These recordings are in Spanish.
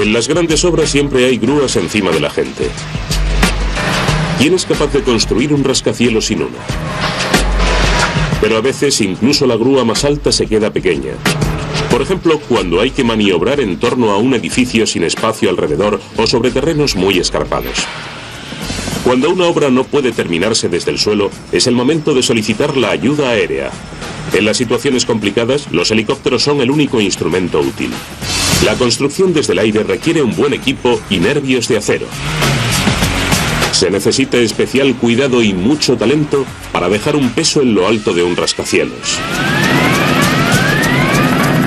En las grandes obras siempre hay grúas encima de la gente. ¿Quién es capaz de construir un rascacielos sin una? Pero a veces incluso la grúa más alta se queda pequeña. Por ejemplo, cuando hay que maniobrar en torno a un edificio sin espacio alrededor o sobre terrenos muy escarpados. Cuando una obra no puede terminarse desde el suelo, es el momento de solicitar la ayuda aérea. En las situaciones complicadas, los helicópteros son el único instrumento útil. La construcción desde el aire requiere un buen equipo y nervios de acero. Se necesita especial cuidado y mucho talento para dejar un peso en lo alto de un rascacielos.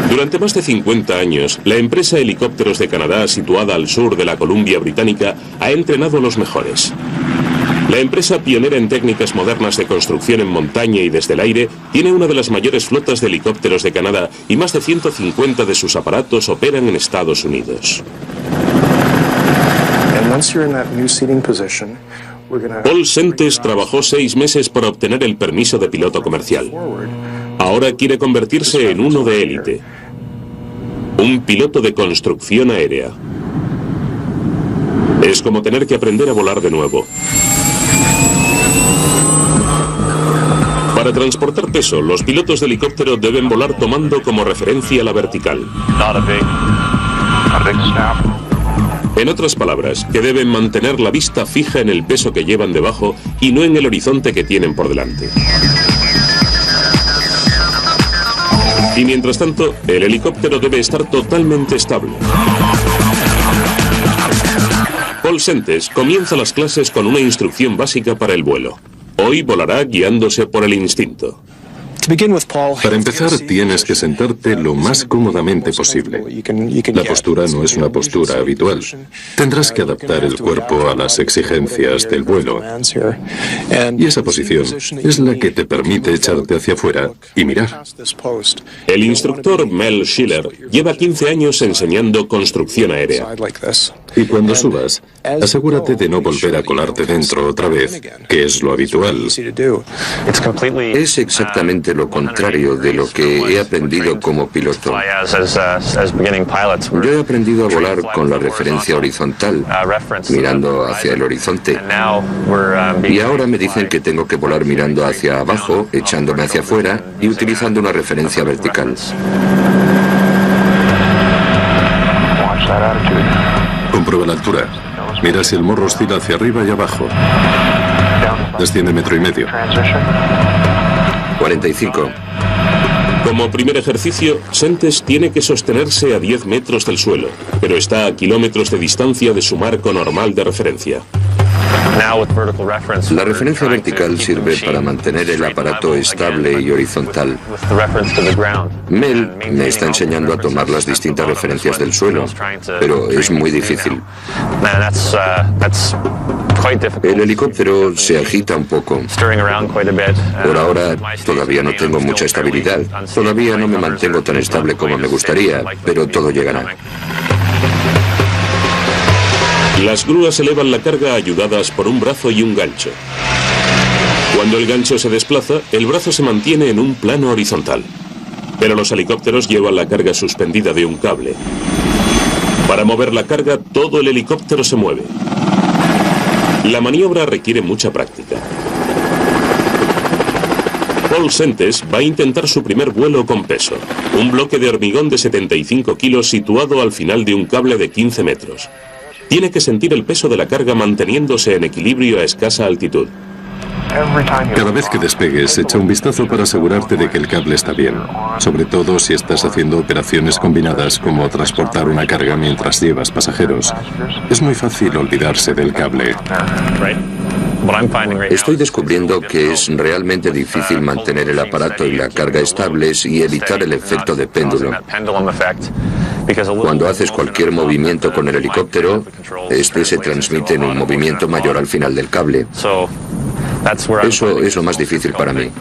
Durante más de 50 años, la empresa Helicópteros de Canadá, situada al sur de la Columbia Británica, ha entrenado a los mejores. La empresa, pionera en técnicas modernas de construcción en montaña y desde el aire, tiene una de las mayores flotas de helicópteros de Canadá y más de 150 de sus aparatos operan en Estados Unidos. Paul Sentes trabajó 6 meses para obtener el permiso de piloto comercial. Ahora quiere convertirse en uno de élite. Un piloto de construcción aérea. Es como tener que aprender a volar de nuevo. Para transportar peso, los pilotos de helicóptero deben volar tomando como referencia la vertical. En otras palabras, que deben mantener la vista fija en el peso que llevan debajo y no en el horizonte que tienen por delante. Y mientras tanto, el helicóptero debe estar totalmente estable. Paul Sentes comienza las clases con una instrucción básica para el vuelo. Hoy volará guiándose por el instinto. Para empezar, tienes que sentarte lo más cómodamente posible. La postura no es una postura habitual. Tendrás que adaptar el cuerpo a las exigencias del vuelo. Y esa posición es la que te permite echarte hacia afuera y mirar. El instructor Mel Schiller lleva 15 años enseñando construcción aérea. Y cuando subas, asegúrate de no volver a colarte dentro otra vez, que es lo habitual. Es exactamente lo contrario de lo que he aprendido como piloto. Yo he aprendido a volar con la referencia horizontal, mirando hacia el horizonte. Y ahora me dicen que tengo que volar mirando hacia abajo, echándome hacia afuera y utilizando una referencia vertical. Comprueba la altura. Mira si el morro oscila hacia arriba y abajo. Desciende 1,5 metros. 45. Como primer ejercicio, Sentes tiene que sostenerse a 10 metros del suelo, pero está a kilómetros de distancia de su marco normal de referencia. La referencia vertical sirve para mantener el aparato estable y horizontal. Mel me está enseñando a tomar las distintas referencias del suelo, pero es muy difícil. El helicóptero se agita un poco. Por ahora todavía no tengo mucha estabilidad. Todavía no me mantengo tan estable como me gustaría, pero todo llegará. Las grúas elevan la carga ayudadas por un brazo y un gancho. Cuando el gancho se desplaza, el brazo se mantiene en un plano horizontal. Pero los helicópteros llevan la carga suspendida de un cable. Para mover la carga, todo el helicóptero se mueve. La maniobra requiere mucha práctica. Paul Sentes va a intentar su primer vuelo con peso. Un bloque de hormigón de 75 kilos situado al final de un cable de 15 metros. Tiene que sentir el peso de la carga manteniéndose en equilibrio a escasa altitud. Cada vez que despegues, echa un vistazo para asegurarte de que el cable está bien. Sobre todo si estás haciendo operaciones combinadas como transportar una carga mientras llevas pasajeros. Es muy fácil olvidarse del cable. Estoy descubriendo que es realmente difícil mantener el aparato y la carga estables y evitar el efecto de péndulo. Cuando haces cualquier movimiento con el helicóptero, este se transmite en un movimiento mayor al final del cable. Eso es lo más difícil para mí.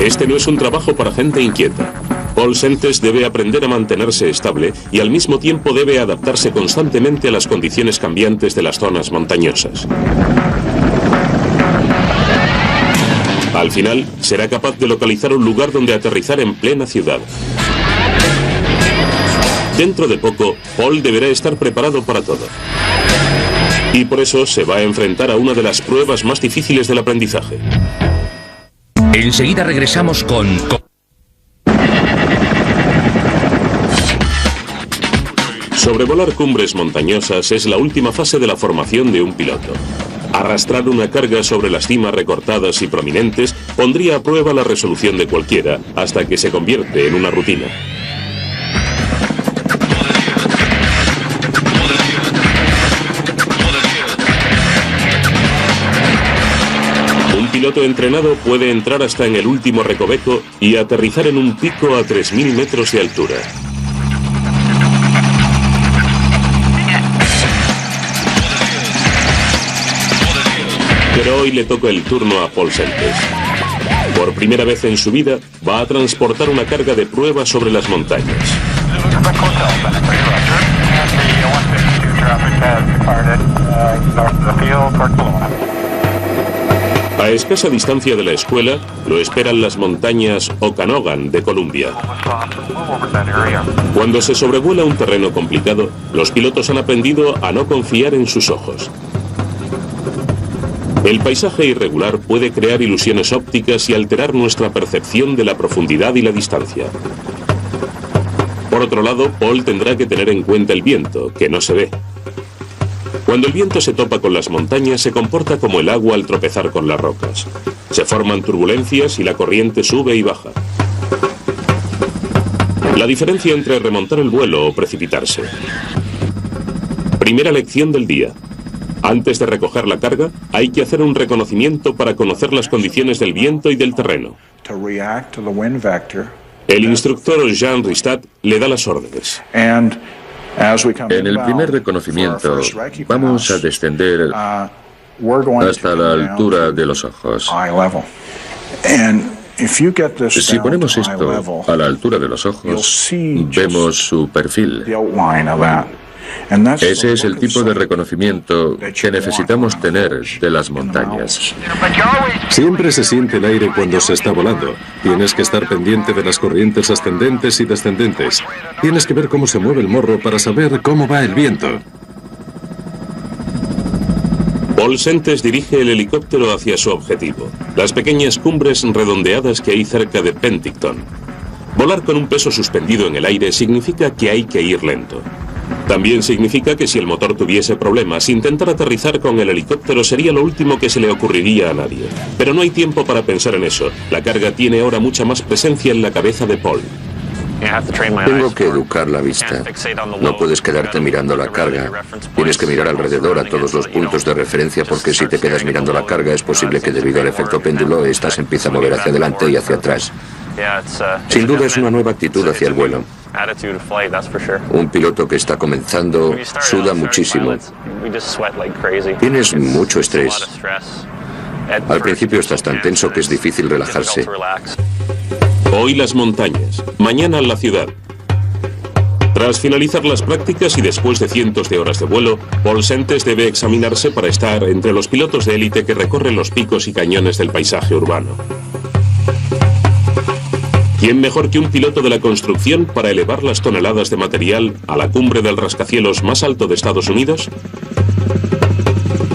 Este no es un trabajo para gente inquieta. Paul Sentes debe aprender a mantenerse estable y al mismo tiempo debe adaptarse constantemente a las condiciones cambiantes de las zonas montañosas. Al final, será capaz de localizar un lugar donde aterrizar en plena ciudad. Dentro de poco, Paul deberá estar preparado para todo. Y por eso se va a enfrentar a una de las pruebas más difíciles del aprendizaje. Enseguida regresamos con... Sobrevolar cumbres montañosas es la última fase de la formación de un piloto. Arrastrar una carga sobre las cimas recortadas y prominentes pondría a prueba la resolución de cualquiera, hasta que se convierte en una rutina. Un piloto entrenado puede entrar hasta en el último recoveco y aterrizar en un pico a 3.000 metros de altura. Pero hoy le toca el turno a Paul Sentes. Por primera vez en su vida, va a transportar una carga de prueba sobre las montañas. A escasa distancia de la escuela, lo esperan las montañas Okanogan de Columbia. Cuando se sobrevuela un terreno complicado, los pilotos han aprendido a no confiar en sus ojos. El paisaje irregular puede crear ilusiones ópticas y alterar nuestra percepción de la profundidad y la distancia. Por otro lado, Paul tendrá que tener en cuenta el viento, que no se ve. Cuando el viento se topa con las montañas, se comporta como el agua al tropezar con las rocas. Se forman turbulencias y la corriente sube y baja. La diferencia entre remontar el vuelo o precipitarse. Primera lección del día. Antes de recoger la carga, hay que hacer un reconocimiento para conocer las condiciones del viento y del terreno. El instructor Jean Ristat le da las órdenes. En el primer reconocimiento vamos a descender hasta la altura de los ojos. Si ponemos esto a la altura de los ojos, vemos su perfil. Ese es el tipo de reconocimiento que necesitamos tener de las montañas. Siempre se siente el aire cuando se está volando. Tienes que estar pendiente de las corrientes ascendentes y descendentes. Tienes que ver cómo se mueve el morro para saber cómo va el viento. Paul Sentes dirige el helicóptero hacia su objetivo, las pequeñas cumbres redondeadas que hay cerca de Penticton. Volar con un peso suspendido en el aire significa que hay que ir lento. También significa que si el motor tuviese problemas, intentar aterrizar con el helicóptero sería lo último que se le ocurriría a nadie. Pero no hay tiempo para pensar en eso. La carga tiene ahora mucha más presencia en la cabeza de Paul. Tengo que educar la vista. No puedes quedarte mirando la carga. Tienes que mirar alrededor a todos los puntos de referencia, porque si te quedas mirando la carga es posible que debido al efecto péndulo esta se empiece a mover hacia adelante y hacia atrás. Sin duda es una nueva actitud hacia el vuelo. Un piloto que está comenzando suda muchísimo. Tienes mucho estrés. Al principio estás tan tenso que es difícil relajarse. Hoy las montañas, mañana la ciudad. Tras finalizar las prácticas y después de cientos de horas de vuelo, Paul Sentes debe examinarse para estar entre los pilotos de élite que recorren los picos y cañones del paisaje urbano. ¿Quién mejor que un piloto de la construcción para elevar las toneladas de material a la cumbre del rascacielos más alto de Estados Unidos?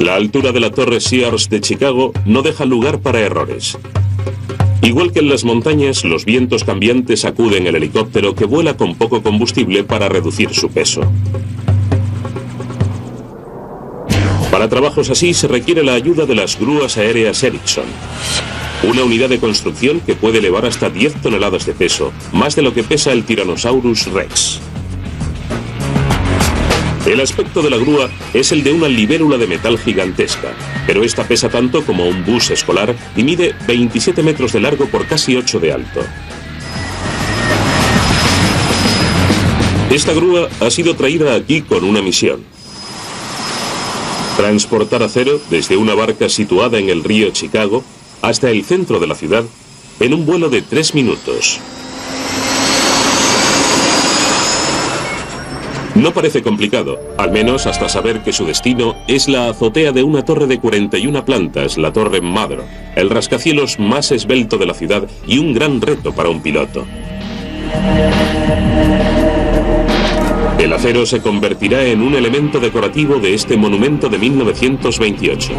La altura de la Torre Sears de Chicago no deja lugar para errores. Igual que en las montañas, los vientos cambiantes sacuden el helicóptero que vuela con poco combustible para reducir su peso. Para trabajos así se requiere la ayuda de las grúas aéreas Erickson. Una unidad de construcción que puede elevar hasta 10 toneladas de peso, más de lo que pesa el Tyrannosaurus Rex. El aspecto de la grúa es el de una libélula de metal gigantesca, pero esta pesa tanto como un bus escolar y mide 27 metros de largo por casi 8 de alto. Esta grúa ha sido traída aquí con una misión: transportar acero desde una barca situada en el río Chicago hasta el centro de la ciudad en un vuelo de 3 minutos. No parece complicado, al menos hasta saber que su destino es la azotea de una torre de 41 plantas, la Torre Mother, el rascacielos más esbelto de la ciudad y un gran reto para un piloto. El acero se convertirá en un elemento decorativo de este monumento de 1928.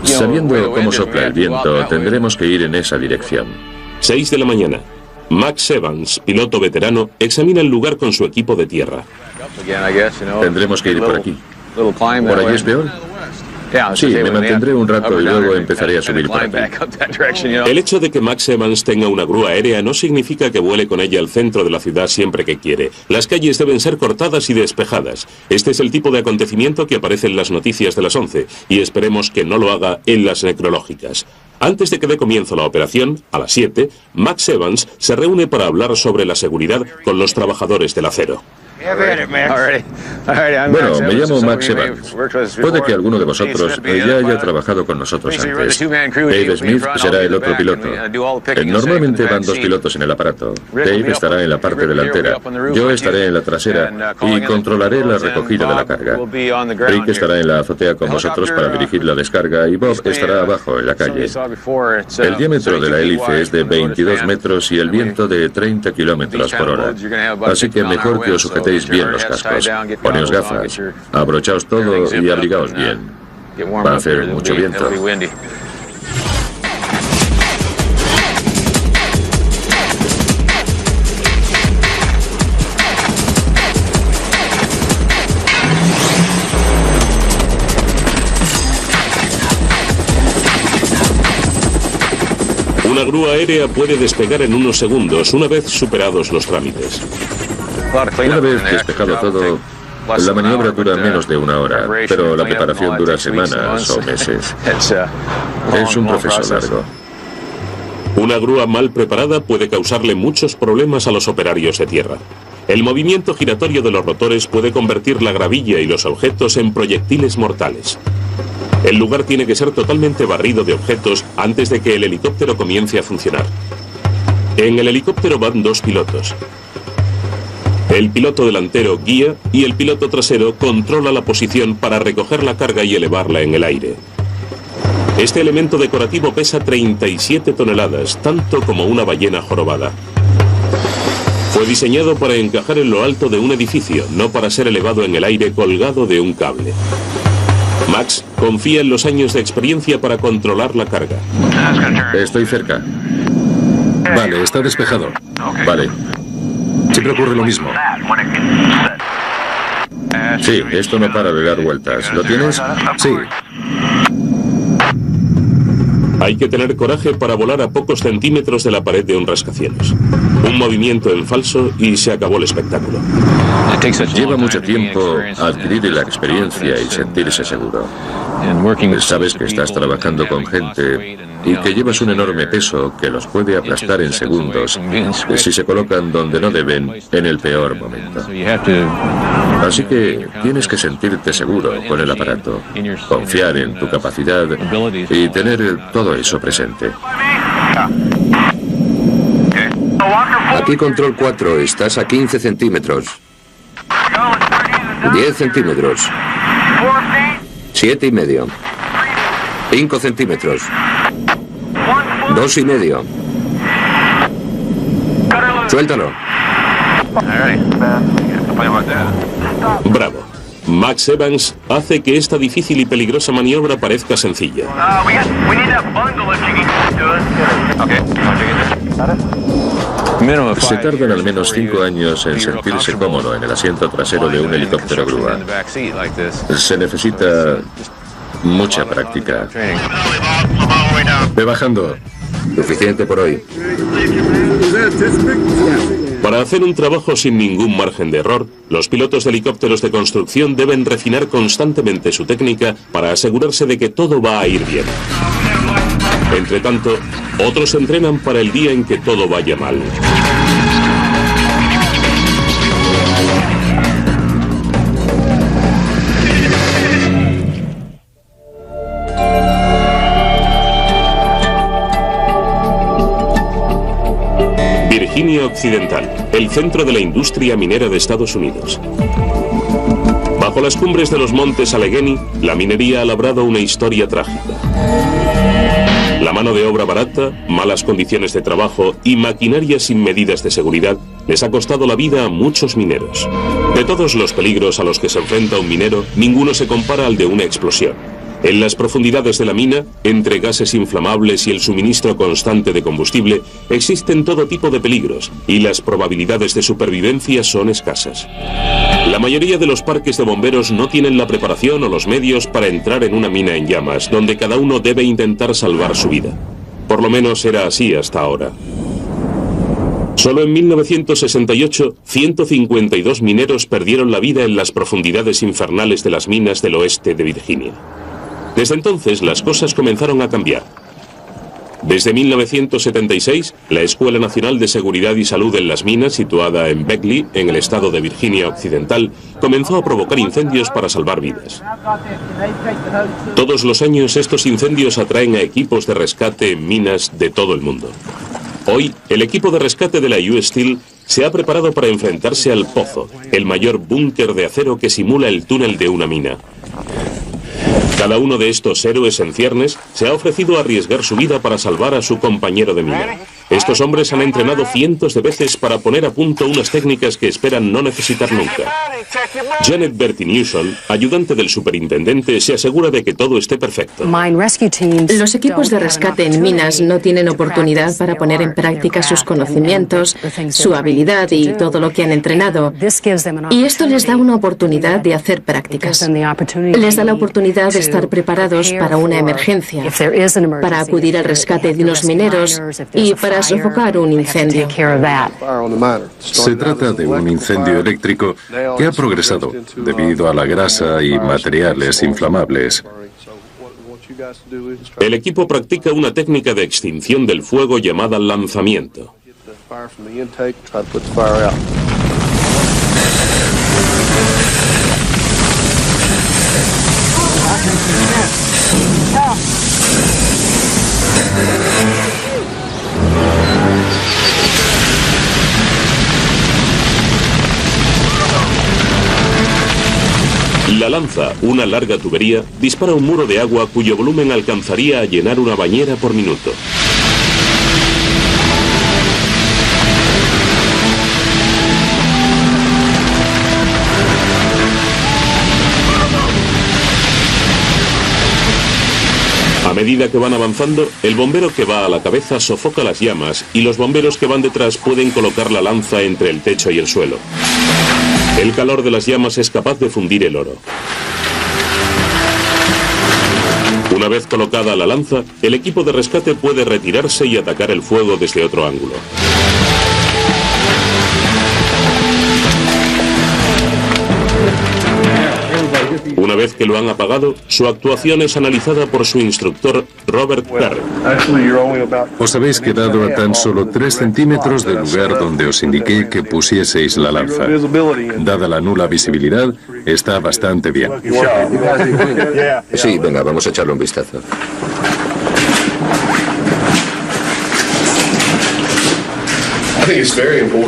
Sabiendo cómo sopla el viento, tendremos que ir en esa dirección. 6 de la mañana. Max Evans, piloto veterano, examina el lugar con su equipo de tierra. Tendremos que ir por aquí. ¿Por allí es peor? Sí, me mantendré un rato y luego empezaré a subir por aquí. El hecho de que Max Evans tenga una grúa aérea no significa que vuele con ella al centro de la ciudad siempre que quiere. Las calles deben ser cortadas y despejadas. Este es el tipo de acontecimiento que aparece en las noticias de las 11, y esperemos que no lo haga en las necrológicas. Antes de que dé comienzo la operación, a las 7, Max Evans se reúne para hablar sobre la seguridad con los trabajadores del acero. Bueno, me llamo Max Evans. Puede que alguno de vosotros ya haya trabajado con nosotros antes. Dave Smith será el otro piloto. Normalmente van 2 pilotos en el aparato. Dave estará en la parte delantera. Yo estaré en la trasera y controlaré la recogida de la carga. Rick estará en la azotea con vosotros para dirigir la descarga y Bob estará abajo en la calle. El diámetro de la hélice es de 22 metros y el viento de 30 kilómetros por hora. Así que mejor que os sujetéis bien los cascos, poneos gafas, abrochaos todo y abrigaos bien. Va a hacer mucho viento. Una grúa aérea puede despegar en unos segundos una vez superados los trámites. Una vez despejado todo, la maniobra dura menos de 1 hora, pero la preparación dura semanas o meses. Es un proceso largo. Una grúa mal preparada puede causarle muchos problemas a los operarios de tierra. El movimiento giratorio de los rotores puede convertir la gravilla y los objetos en proyectiles mortales. El lugar tiene que ser totalmente barrido de objetos antes de que el helicóptero comience a funcionar. En el helicóptero van 2 pilotos. El piloto delantero guía y el piloto trasero controla la posición para recoger la carga y elevarla en el aire. Este elemento decorativo pesa 37 toneladas, tanto como una ballena jorobada. Fue diseñado para encajar en lo alto de un edificio, no para ser elevado en el aire colgado de un cable. Max confía en los años de experiencia para controlar la carga. Estoy cerca. Vale, está despejado. Vale. Siempre ocurre lo mismo. Sí, esto no para de dar vueltas. ¿Lo tienes? Sí. Hay que tener coraje para volar a pocos centímetros de la pared de un rascacielos. Un movimiento en falso y se acabó el espectáculo. Lleva mucho tiempo adquirir la experiencia y sentirse seguro. Sabes que estás trabajando con gente y que llevas un enorme peso que los puede aplastar en segundos si se colocan donde no deben en el peor momento. Así que tienes que sentirte seguro con el aparato, confiar en tu capacidad y tener todo eso presente. Aquí control 4, estás a 15 centímetros. 10 centímetros. 7,5. 5 centímetros. 2,5. Suéltalo. Bravo. Max Evans hace que esta difícil y peligrosa maniobra parezca sencilla. Se tardan al menos 5 años en sentirse cómodo en el asiento trasero de un helicóptero grúa. Se necesita mucha práctica. Ve bajando. Suficiente por hoy. Para hacer un trabajo sin ningún margen de error, los pilotos de helicópteros de construcción deben refinar constantemente su técnica para asegurarse de que todo va a ir bien. Entre tanto, otros entrenan para el día en que todo vaya mal. Virginia Occidental, el centro de la industria minera de Estados Unidos. Bajo las cumbres de los montes Allegheny, la minería ha labrado una historia trágica. La mano de obra barata, malas condiciones de trabajo y maquinaria sin medidas de seguridad les ha costado la vida a muchos mineros. De todos los peligros a los que se enfrenta un minero, ninguno se compara al de una explosión. En las profundidades de la mina, entre gases inflamables y el suministro constante de combustible, existen todo tipo de peligros y las probabilidades de supervivencia son escasas. La mayoría de los parques de bomberos no tienen la preparación o los medios para entrar en una mina en llamas, donde cada uno debe intentar salvar su vida. Por lo menos era así hasta ahora. Solo en 1968, 152 mineros perdieron la vida en las profundidades infernales de las minas del oeste de Virginia. Desde entonces, las cosas comenzaron a cambiar. Desde 1976, la Escuela Nacional de Seguridad y Salud en las Minas, situada en Beckley, en el estado de Virginia Occidental, comenzó a provocar incendios para salvar vidas. Todos los años, estos incendios atraen a equipos de rescate en minas de todo el mundo. Hoy, el equipo de rescate de la US Steel se ha preparado para enfrentarse al Pozo, el mayor búnker de acero que simula el túnel de una mina. Cada uno de estos héroes en ciernes se ha ofrecido a arriesgar su vida para salvar a su compañero de mina. Estos hombres han entrenado cientos de veces para poner a punto unas técnicas que esperan no necesitar nunca. Janet Bertie Newsom, ayudante del superintendente, se asegura de que todo esté perfecto. Los equipos de rescate en minas no tienen oportunidad para poner en práctica sus conocimientos, su habilidad y todo lo que han entrenado. Y esto les da una oportunidad de hacer prácticas. Les da la oportunidad de estar preparados para una emergencia, para acudir al rescate de unos mineros y para sofocar un incendio. Se trata de un incendio eléctrico que ha progresado debido a la grasa y materiales inflamables. El equipo practica una técnica de extinción del fuego llamada lanzamiento. La lanza, una larga tubería, dispara un muro de agua cuyo volumen alcanzaría a llenar una bañera por minuto. A medida que van avanzando, el bombero que va a la cabeza sofoca las llamas y los bomberos que van detrás pueden colocar la lanza entre el techo y el suelo. El calor de las llamas es capaz de fundir el oro. Una vez colocada la lanza, el equipo de rescate puede retirarse y atacar el fuego desde otro ángulo. Una vez que lo han apagado, su actuación es analizada por su instructor Robert Perry. Os habéis quedado a tan solo 3 centímetros del lugar donde os indiqué que pusieseis la lanza. Dada la nula visibilidad, está bastante bien. Sí, venga, vamos a echarle un vistazo.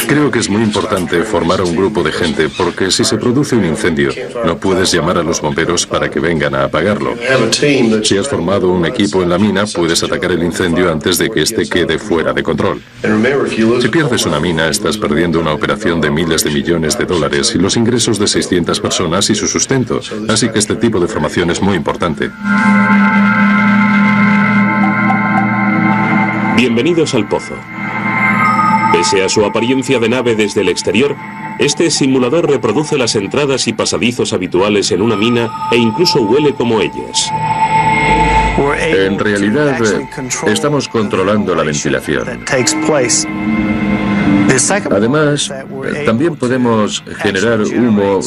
Creo que es muy importante formar a un grupo de gente porque si se produce un incendio, no puedes llamar a los bomberos para que vengan a apagarlo. Si has formado un equipo en la mina, puedes atacar el incendio antes de que éste quede fuera de control. Si pierdes una mina, estás perdiendo una operación de miles de millones de dólares y los ingresos de 600 personas y su sustento. Así que este tipo de formación es muy importante. Bienvenidos al Pozo. Pese a su apariencia de nave desde el exterior, este simulador reproduce las entradas y pasadizos habituales en una mina e incluso huele como ellas. En realidad, estamos controlando la ventilación. Además, también podemos generar humo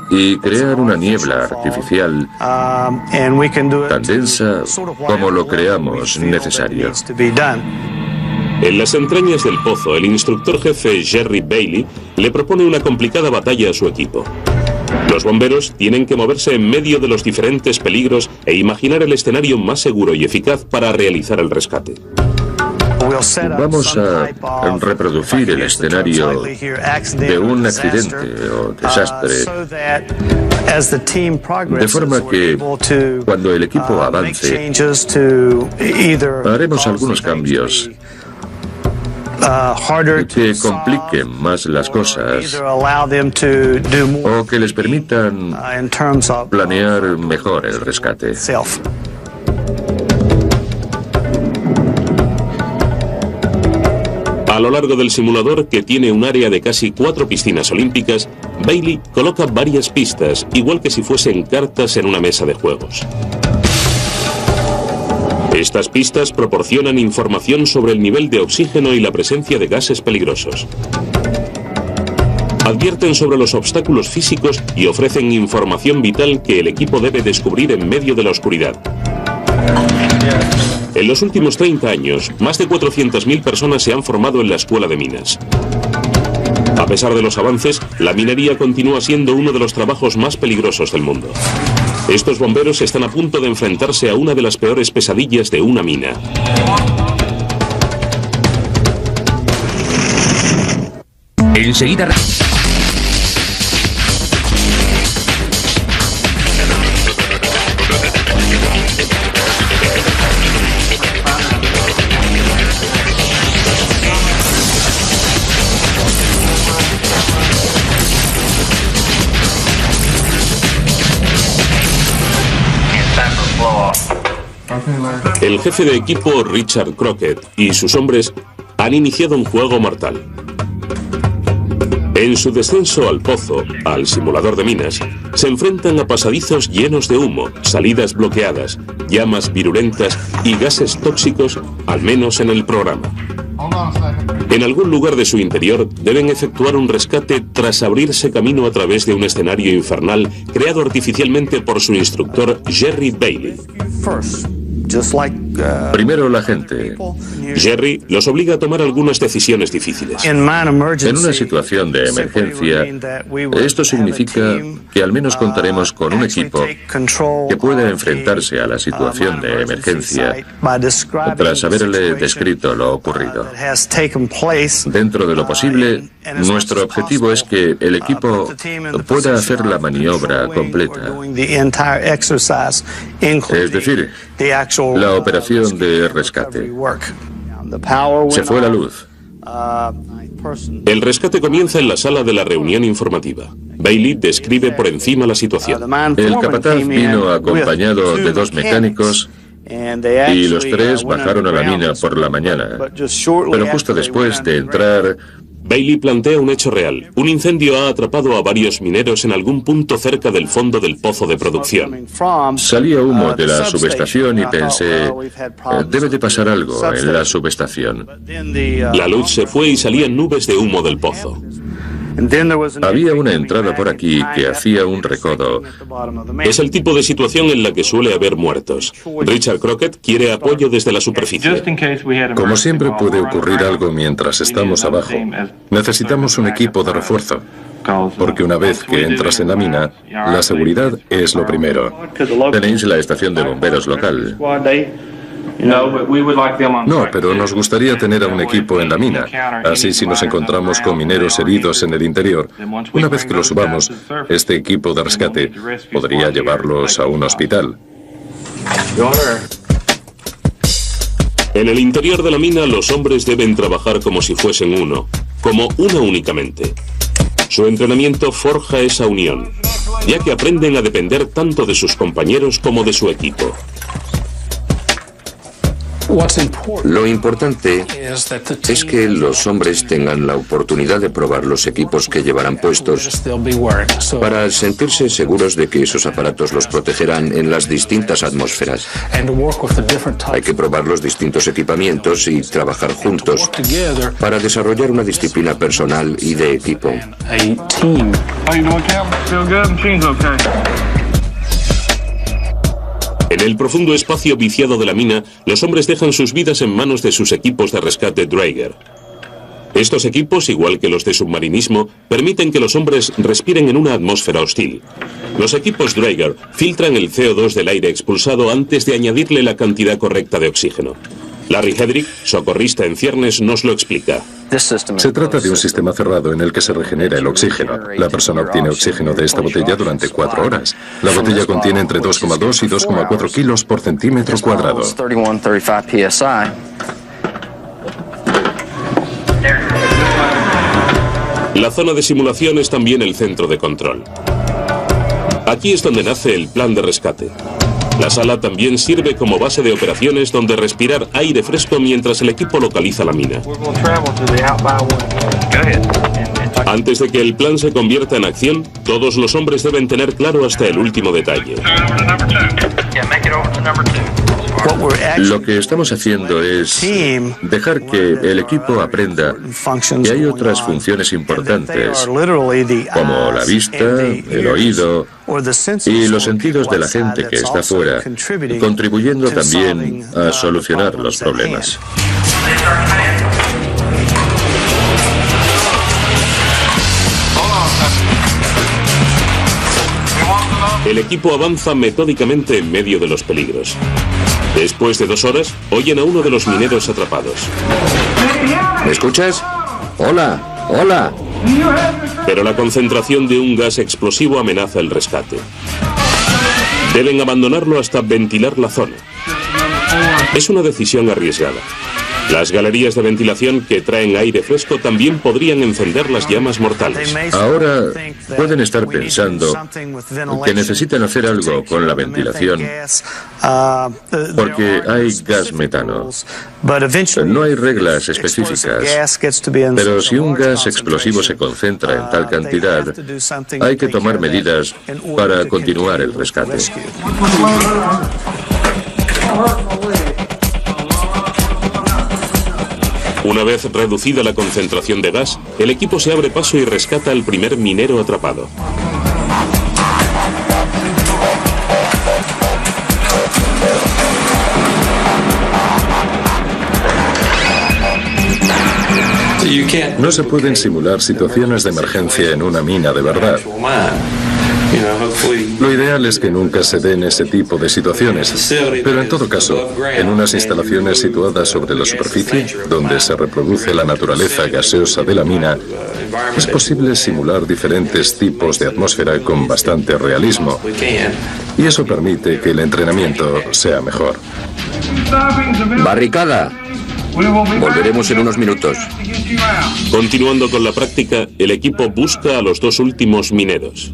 y crear una niebla artificial tan densa como lo creamos necesario. En las entrañas del pozo, el instructor jefe Jerry Bailey le propone una complicada batalla a su equipo. Los bomberos tienen que moverse en medio de los diferentes peligros e imaginar el escenario más seguro y eficaz para realizar el rescate. Vamos a reproducir el escenario de un accidente o desastre, de forma que cuando el equipo avance, haremos algunos cambios que compliquen más las cosas o que les permitan planear mejor el rescate. A lo largo del simulador, que tiene un área de casi 4 piscinas olímpicas, Bailey coloca varias pistas, igual que si fuesen cartas en una mesa de juegos. Estas pistas proporcionan información sobre el nivel de oxígeno y la presencia de gases peligrosos. Advierten sobre los obstáculos físicos y ofrecen información vital que el equipo debe descubrir en medio de la oscuridad. En los últimos 30 años, más de 400.000 personas se han formado en la escuela de minas. A pesar de los avances, la minería continúa siendo uno de los trabajos más peligrosos del mundo. Estos bomberos están a punto de enfrentarse a una de las peores pesadillas de una mina. Enseguida... El jefe de equipo Richard Crockett y sus hombres han iniciado un juego mortal. En su descenso al pozo, al simulador de minas, se enfrentan a pasadizos llenos de humo, salidas bloqueadas, llamas virulentas y gases tóxicos, al menos en el programa. En algún lugar de su interior deben efectuar un rescate tras abrirse camino a través de un escenario infernal creado artificialmente por su instructor Jerry Bailey. Primero la gente. Jerry los obliga a tomar algunas decisiones difíciles. En una situación de emergencia, esto significa que al menos contaremos con un equipo que pueda enfrentarse a la situación de emergencia tras haberle descrito lo ocurrido. Dentro de lo posible, nuestro objetivo es que el equipo pueda hacer la maniobra completa. Es decir, la operación de rescate. Se fue la luz. El rescate comienza en la sala de la reunión informativa. Bailey describe por encima la situación. El capataz vino acompañado de 2 mecánicos y los 3 bajaron a la mina por la mañana. Pero justo después de entrar... Bailey plantea un hecho real. Un incendio ha atrapado a varios mineros en algún punto cerca del fondo del pozo de producción. Salía humo de la subestación y pensé, debe de pasar algo en la subestación. La luz se fue y salían nubes de humo del pozo. Había una entrada por aquí que hacía un recodo. Es el tipo de situación en la que suele haber muertos. Richard Crockett quiere apoyo desde la superficie. Como siempre puede ocurrir algo mientras estamos abajo, necesitamos un equipo de refuerzo. Porque una vez que entras en la mina, la seguridad es lo primero. Tenéis la estación de bomberos local. No, pero nos gustaría tener a un equipo en la mina. Así, si nos encontramos con mineros heridos en el interior, una vez que los subamos, este equipo de rescate podría llevarlos a un hospital. En el interior de la mina, los hombres deben trabajar como si fuesen uno, como uno únicamente. Su entrenamiento forja esa unión, ya que aprenden a depender tanto de sus compañeros como de su equipo. Lo importante es que los hombres tengan la oportunidad de probar los equipos que llevarán puestos para sentirse seguros de que esos aparatos los protegerán en las distintas atmósferas. Hay que probar los distintos equipamientos y trabajar juntos para desarrollar una disciplina personal y de equipo. En el profundo espacio viciado de la mina, los hombres dejan sus vidas en manos de sus equipos de rescate Draeger. Estos equipos, igual que los de submarinismo, permiten que los hombres respiren en una atmósfera hostil. Los equipos Draeger filtran el CO2 del aire expulsado antes de añadirle la cantidad correcta de oxígeno. Larry Hedrick, socorrista en ciernes, nos lo explica. Se trata de un sistema cerrado en el que se regenera el oxígeno. La persona obtiene oxígeno de esta botella durante 4 horas. La botella contiene entre 2,2 y 2,4 kilos por centímetro cuadrado. La zona de simulación es también el centro de control. Aquí es donde nace el plan de rescate. La sala también sirve como base de operaciones donde respirar aire fresco mientras el equipo localiza la mina. Antes de que el plan se convierta en acción, todos los hombres deben tener claro hasta el último detalle. Lo que estamos haciendo es dejar que el equipo aprenda que hay otras funciones importantes, como la vista, el oído y los sentidos de la gente que está fuera, contribuyendo también a solucionar los problemas. El equipo avanza metódicamente en medio de los peligros. Después de 2 horas, oyen a uno de los mineros atrapados. ¿Me escuchas? Hola, hola. Pero la concentración de un gas explosivo amenaza el rescate. Deben abandonarlo hasta ventilar la zona. Es una decisión arriesgada. Las galerías de ventilación que traen aire fresco también podrían encender las llamas mortales. Ahora pueden estar pensando que necesitan hacer algo con la ventilación porque hay gas metano. No hay reglas específicas, pero si un gas explosivo se concentra en tal cantidad, hay que tomar medidas para continuar el rescate. Una vez reducida la concentración de gas, el equipo se abre paso y rescata al primer minero atrapado. No se pueden simular situaciones de emergencia en una mina de verdad. Lo ideal es que nunca se den ese tipo de situaciones, pero en todo caso, en unas instalaciones situadas sobre la superficie, donde se reproduce la naturaleza gaseosa de la mina, es posible simular diferentes tipos de atmósfera con bastante realismo, y eso permite que el entrenamiento sea mejor. Barricada. Volveremos en unos minutos. Continuando con la práctica, el equipo busca a los 2 últimos mineros.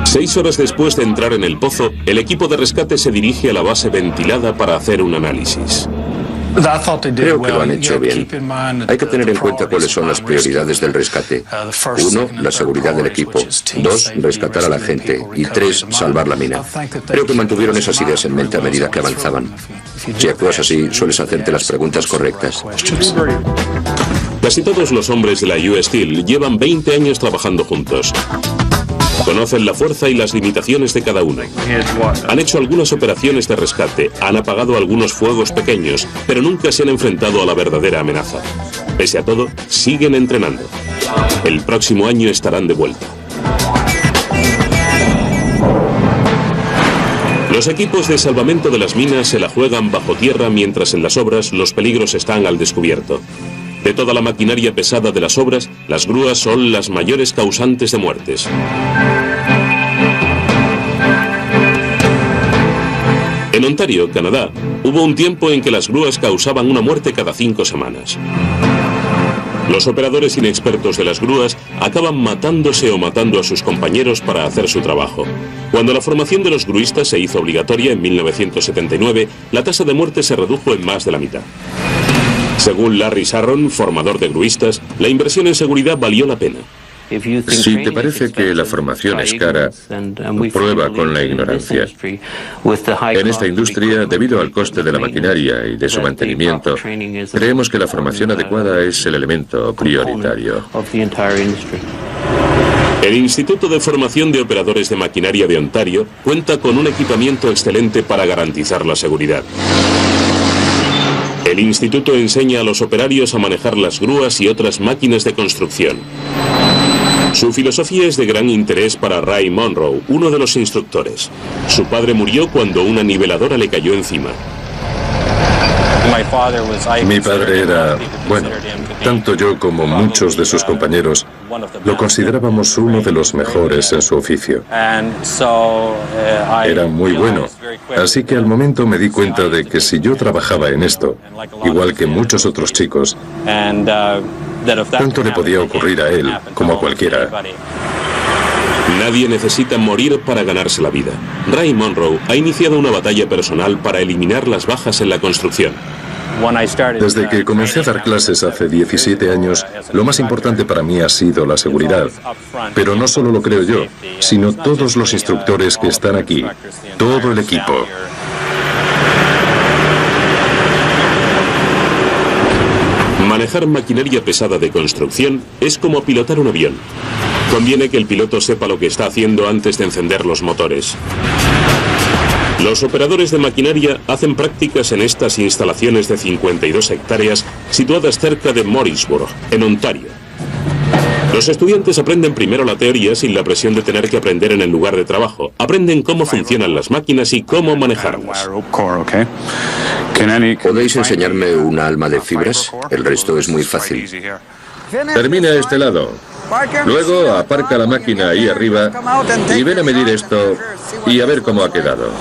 Seis horas después de entrar en el pozo, el equipo de rescate se dirige a la base ventilada para hacer un análisis. Creo que lo han hecho bien. Hay que tener en cuenta cuáles son las prioridades del rescate. 1, la seguridad del equipo. 2, rescatar a la gente. Y 3, salvar la mina. Creo que mantuvieron esas ideas en mente a medida que avanzaban. Si actúas así, sueles hacerte las preguntas correctas. Casi todos los hombres de la US Steel llevan 20 años trabajando juntos. Conocen la fuerza y las limitaciones de cada uno. Han hecho algunas operaciones de rescate, han apagado algunos fuegos pequeños, pero nunca se han enfrentado a la verdadera amenaza. Pese a todo, siguen entrenando. El próximo año estarán de vuelta. Los equipos de salvamento de las minas se la juegan bajo tierra mientras en las obras los peligros están al descubierto. De toda la maquinaria pesada de las obras, las grúas son las mayores causantes de muertes. En Ontario, Canadá, hubo un tiempo en que las grúas causaban una muerte cada 5 semanas. Los operadores inexpertos de las grúas acaban matándose o matando a sus compañeros para hacer su trabajo. Cuando la formación de los gruistas se hizo obligatoria en 1979, la tasa de muerte se redujo en más de la mitad. Según Larry Sarron, formador de gruistas, la inversión en seguridad valió la pena. Si te parece que la formación es cara, prueba con la ignorancia. En esta industria, debido al coste de la maquinaria y de su mantenimiento, creemos que la formación adecuada es el elemento prioritario. El Instituto de Formación de Operadores de Maquinaria de Ontario cuenta con un equipamiento excelente para garantizar la seguridad. El instituto enseña a los operarios a manejar las grúas y otras máquinas de construcción. Su filosofía es de gran interés para Ray Monroe, uno de los instructores. Su padre murió cuando una niveladora le cayó encima. Mi padre era, bueno, tanto yo como muchos de sus compañeros lo considerábamos uno de los mejores en su oficio. Era muy bueno, así que al momento me di cuenta de que si yo trabajaba en esto, igual que muchos otros chicos, tanto le podía ocurrir a él como a cualquiera. Nadie necesita morir para ganarse la vida. Ray Monroe ha iniciado una batalla personal para eliminar las bajas en la construcción. Desde que comencé a dar clases hace 17 años, lo más importante para mí ha sido la seguridad. Pero no solo lo creo yo, sino todos los instructores que están aquí, todo el equipo. Manejar maquinaria pesada de construcción es como pilotar un avión. Conviene que el piloto sepa lo que está haciendo antes de encender los motores. Los operadores de maquinaria hacen prácticas en estas instalaciones de 52 hectáreas situadas cerca de Morrisburg, en Ontario. Los estudiantes aprenden primero la teoría sin la presión de tener que aprender en el lugar de trabajo. Aprenden cómo funcionan las máquinas y cómo manejarlas. ¿Podéis enseñarme una alma de fibras? El resto es muy fácil. Termina este lado. Luego aparca la máquina ahí arriba y ven a medir esto y a ver cómo ha quedado.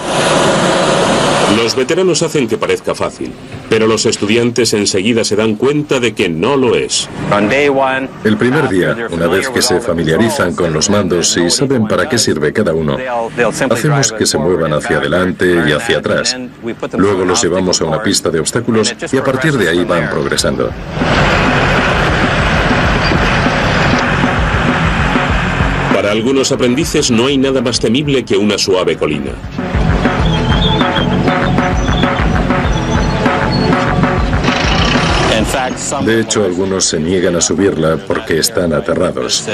Los veteranos hacen que parezca fácil, pero los estudiantes enseguida se dan cuenta de que no lo es. El primer día, una vez que se familiarizan con los mandos y saben para qué sirve cada uno, hacemos que se muevan hacia adelante y hacia atrás. Luego los llevamos a una pista de obstáculos y a partir de ahí van progresando. Para algunos aprendices no hay nada más temible que una suave colina. De hecho, algunos se niegan a subirla porque están aterrados.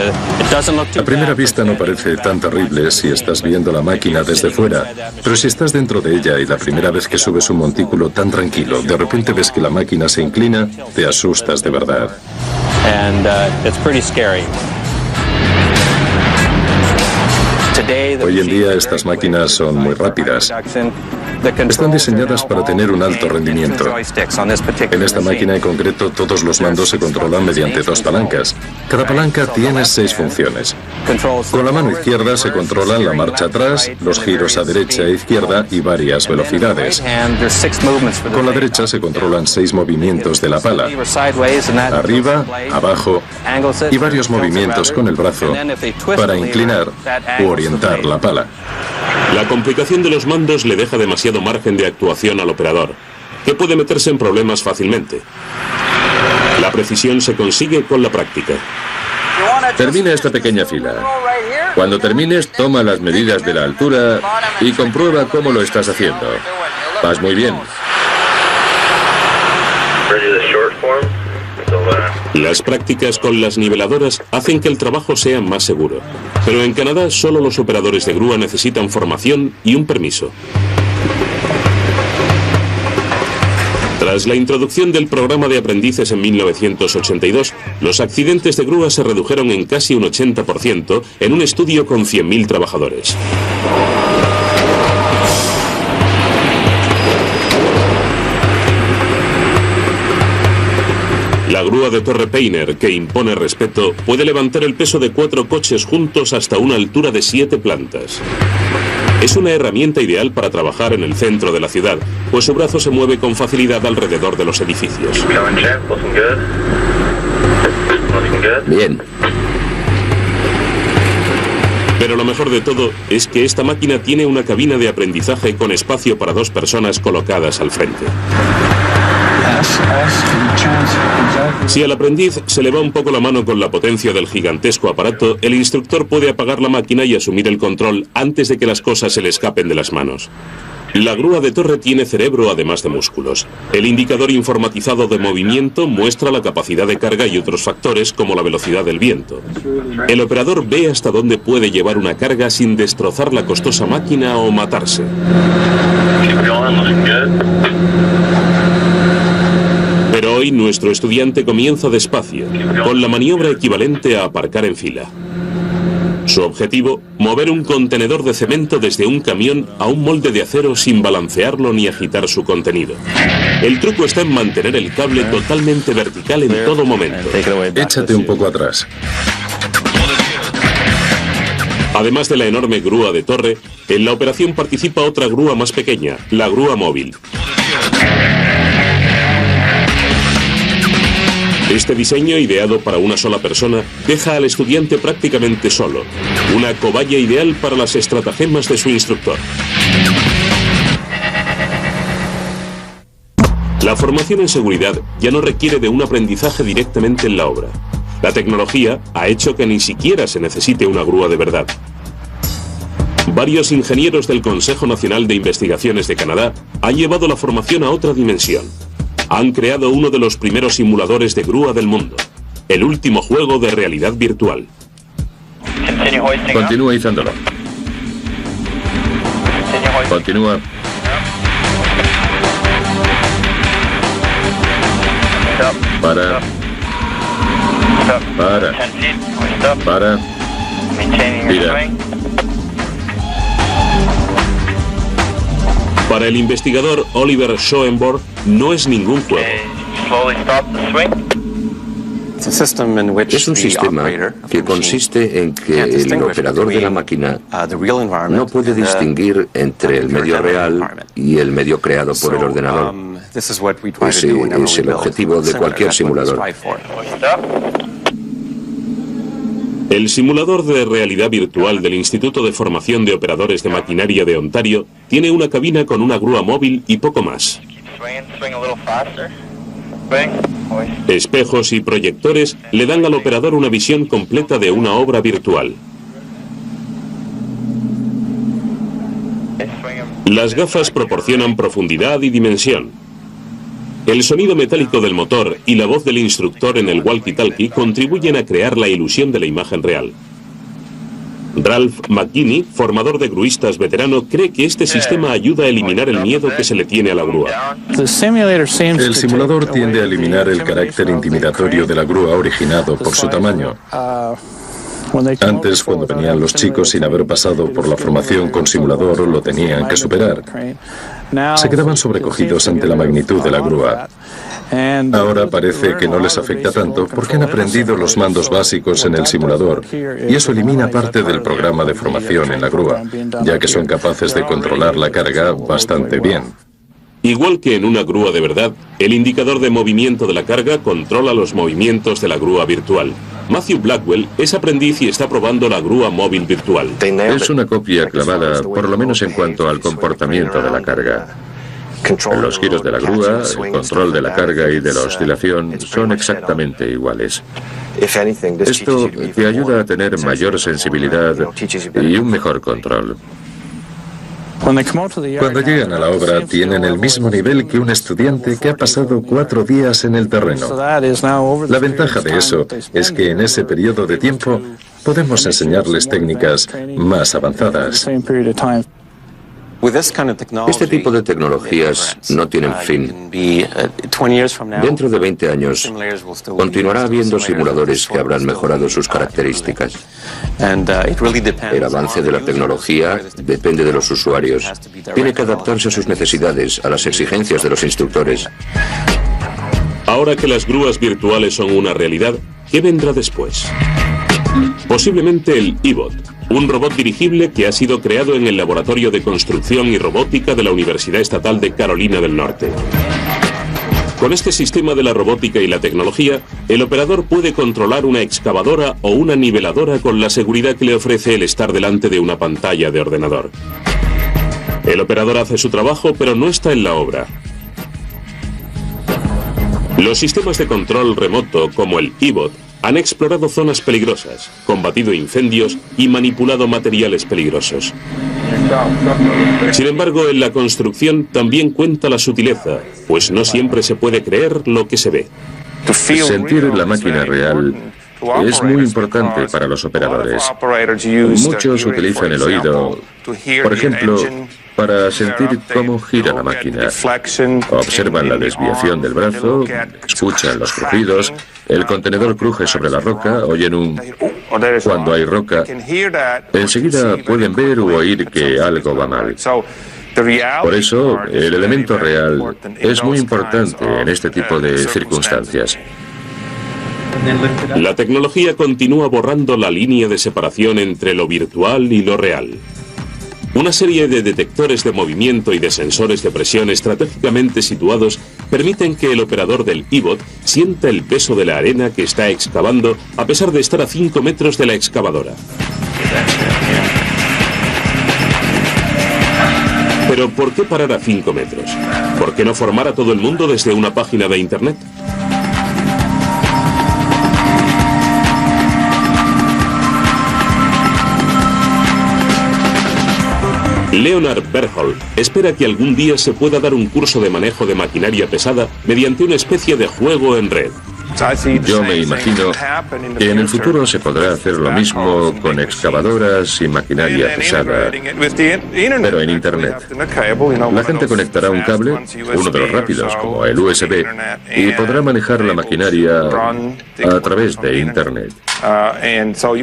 A primera vista no parece tan terrible si estás viendo la máquina desde fuera, pero si estás dentro de ella y la primera vez que subes un montículo tan tranquilo, de repente ves que la máquina se inclina, te asustas de verdad. Hoy en día estas máquinas son muy rápidas. Están diseñadas para tener un alto rendimiento. En esta máquina en concreto todos los mandos se controlan mediante 2 palancas. Cada palanca tiene 6 funciones. Con la mano izquierda se controlan la marcha atrás, los giros a derecha e izquierda y varias velocidades. Con la derecha se controlan 6 movimientos de la pala. Arriba, abajo y varios movimientos con el brazo para inclinar u orientar la pala. La complicación de los mandos le deja demasiado margen de actuación al operador, que puede meterse en problemas fácilmente. La precisión se consigue con la práctica. Termina esta pequeña fila. Cuando termines, toma las medidas de la altura y comprueba cómo lo estás haciendo. Vas muy bien. Las prácticas con las niveladoras hacen que el trabajo sea más seguro. Pero en Canadá solo los operadores de grúa necesitan formación y un permiso. Tras la introducción del programa de aprendices en 1982, los accidentes de grúa se redujeron en casi un 80% en un estudio con 100.000 trabajadores. La grúa de Torre Painter, que impone respeto, puede levantar el peso de 4 coches juntos hasta una altura de 7 plantas. Es una herramienta ideal para trabajar en el centro de la ciudad, pues su brazo se mueve con facilidad alrededor de los edificios. Bien. Pero lo mejor de todo es que esta máquina tiene una cabina de aprendizaje con espacio para 2 personas colocadas al frente. Si al aprendiz se le va un poco la mano con la potencia del gigantesco aparato, el instructor puede apagar la máquina y asumir el control antes de que las cosas se le escapen de las manos. La grúa de torre tiene cerebro además de músculos. El indicador informatizado de movimiento muestra la capacidad de carga y otros factores como la velocidad del viento. El operador ve hasta dónde puede llevar una carga sin destrozar la costosa máquina o matarse. Pero hoy nuestro estudiante comienza despacio, con la maniobra equivalente a aparcar en fila. Su objetivo, mover un contenedor de cemento desde un camión a un molde de acero sin balancearlo ni agitar su contenido. El truco está en mantener el cable totalmente vertical en todo momento. Échate un poco atrás. Además de la enorme grúa de torre, en la operación participa otra grúa más pequeña, la grúa móvil. Este diseño, ideado para una sola persona, deja al estudiante prácticamente solo. Una cobaya ideal para las estratagemas de su instructor. La formación en seguridad ya no requiere de un aprendizaje directamente en la obra. La tecnología ha hecho que ni siquiera se necesite una grúa de verdad. Varios ingenieros del Consejo Nacional de Investigaciones de Canadá han llevado la formación a otra dimensión. Han creado uno de los primeros simuladores de grúa del mundo, el último juego de realidad virtual. Continúa izándolo. Continúa. Para. Mira. Para el investigador Oliver Schoenborg, no es ningún juego. Es un sistema que consiste en que el operador de la máquina no puede distinguir entre el medio real y el medio creado por el ordenador. Ese es el objetivo de cualquier simulador. El simulador de realidad virtual del Instituto de Formación de Operadores de Maquinaria de Ontario tiene una cabina con una grúa móvil y poco más. Espejos y proyectores le dan al operador una visión completa de una obra virtual. Las gafas proporcionan profundidad y dimensión. El sonido metálico del motor y la voz del instructor en el walkie-talkie contribuyen a crear la ilusión de la imagen real. Ralph McGinney, formador de gruistas veterano, cree que este sistema ayuda a eliminar el miedo que se le tiene a la grúa. El simulador tiende a eliminar el carácter intimidatorio de la grúa originado por su tamaño. Antes, cuando venían los chicos sin haber pasado por la formación con simulador, lo tenían que superar. Se quedaban sobrecogidos ante la magnitud de la grúa. Ahora parece que no les afecta tanto porque han aprendido los mandos básicos en el simulador y eso elimina parte del programa de formación en la grúa, ya que son capaces de controlar la carga bastante bien. Igual que en una grúa de verdad, el indicador de movimiento de la carga controla los movimientos de la grúa virtual. Matthew Blackwell es aprendiz y está probando la grúa móvil virtual. Es una copia clavada, por lo menos en cuanto al comportamiento de la carga. Los giros de la grúa, el control de la carga y de la oscilación son exactamente iguales. Esto te ayuda a tener mayor sensibilidad y un mejor control. Cuando llegan a la obra tienen el mismo nivel que un estudiante que ha pasado 4 días en el terreno. La ventaja de eso es que en ese periodo de tiempo podemos enseñarles técnicas más avanzadas. Este tipo de tecnologías no tienen fin. Dentro de 20 años, continuará habiendo simuladores que habrán mejorado sus características. El avance de la tecnología depende de los usuarios. Tiene que adaptarse a sus necesidades, a las exigencias de los instructores. Ahora que las grúas virtuales son una realidad, ¿qué vendrá después? Posiblemente el eBot, un robot dirigible que ha sido creado en el Laboratorio de Construcción y Robótica de la Universidad Estatal de Carolina del Norte. Con este sistema de la robótica y la tecnología, el operador puede controlar una excavadora o una niveladora con la seguridad que le ofrece el estar delante de una pantalla de ordenador. El operador hace su trabajo, pero no está en la obra. Los sistemas de control remoto, como el eBot, han explorado zonas peligrosas, combatido incendios y manipulado materiales peligrosos. Sin embargo, en la construcción también cuenta la sutileza, pues no siempre se puede creer lo que se ve. Sentir la máquina real es muy importante para los operadores. Muchos utilizan el oído, por ejemplo, para sentir cómo gira la máquina. Observan la desviación del brazo, escuchan los crujidos, el contenedor cruje sobre la roca, oyen un Cuando hay roca, enseguida pueden ver u oír que algo va mal. Por eso, el elemento real es muy importante en este tipo de circunstancias. La tecnología continúa borrando la línea de separación entre lo virtual y lo real. Una serie de detectores de movimiento y de sensores de presión estratégicamente situados permiten que el operador del I-Bot sienta el peso de la arena que está excavando a pesar de estar a 5 metros de la excavadora. Pero ¿por qué parar a 5 metros? ¿Por qué no formar a todo el mundo desde una página de Internet? Leonard Berthold espera que algún día se pueda dar un curso de manejo de maquinaria pesada mediante una especie de juego en red. Yo me imagino que en el futuro se podrá hacer lo mismo con excavadoras y maquinaria pesada, pero en Internet. La gente conectará un cable, uno de los rápidos como el USB, y podrá manejar la maquinaria a través de Internet.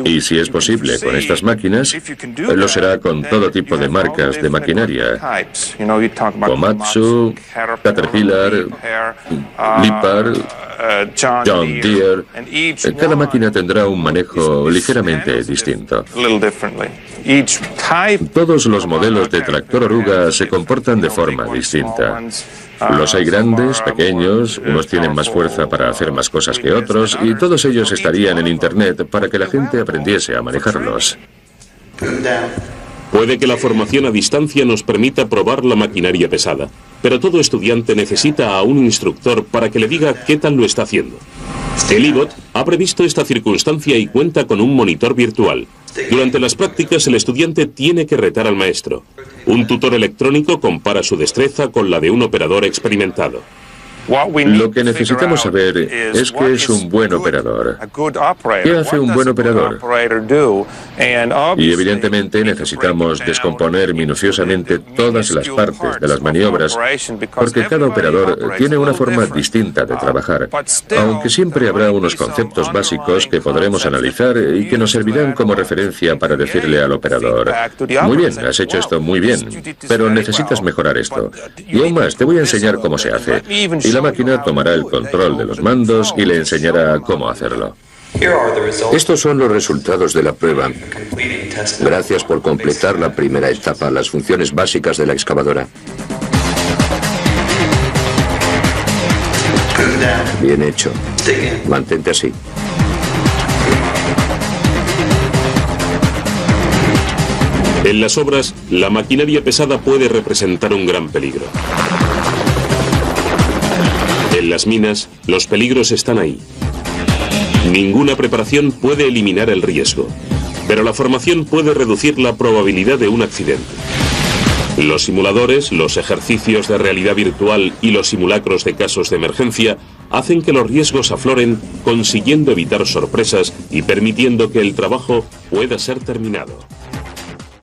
Y si es posible con estas máquinas, lo será con todo tipo de marcas de maquinaria. Komatsu, Caterpillar, Lippard, John Deere. Cada máquina tendrá un manejo ligeramente distinto. Todos los modelos de tractor oruga se comportan de forma distinta. Los hay grandes, pequeños, unos tienen más fuerza para hacer más cosas que otros, y todos ellos estarían en Internet para que la gente aprendiese a manejarlos. Puede que la formación a distancia nos permita probar la maquinaria pesada, pero todo estudiante necesita a un instructor para que le diga qué tal lo está haciendo. El I-Bot ha previsto esta circunstancia y cuenta con un monitor virtual. Durante las prácticas, el estudiante tiene que retar al maestro. Un tutor electrónico compara su destreza con la de un operador experimentado. Lo que necesitamos saber es qué es un buen operador. ¿Qué hace un buen operador? Y evidentemente necesitamos descomponer minuciosamente todas las partes de las maniobras, porque cada operador tiene una forma distinta de trabajar, aunque siempre habrá unos conceptos básicos que podremos analizar y que nos servirán como referencia para decirle al operador: muy bien, has hecho esto muy bien, pero necesitas mejorar esto. Y aún más, te voy a enseñar cómo se hace. Y la máquina tomará el control de los mandos y le enseñará cómo hacerlo. Estos son los resultados de la prueba. Gracias por completar la primera etapa, las funciones básicas de la excavadora. Bien hecho. Mantente así. En las obras, la maquinaria pesada puede representar un gran peligro. En las minas, los peligros están ahí. Ninguna preparación puede eliminar el riesgo, pero la formación puede reducir la probabilidad de un accidente. Los simuladores, los ejercicios de realidad virtual y los simulacros de casos de emergencia hacen que los riesgos afloren, consiguiendo evitar sorpresas y permitiendo que el trabajo pueda ser terminado.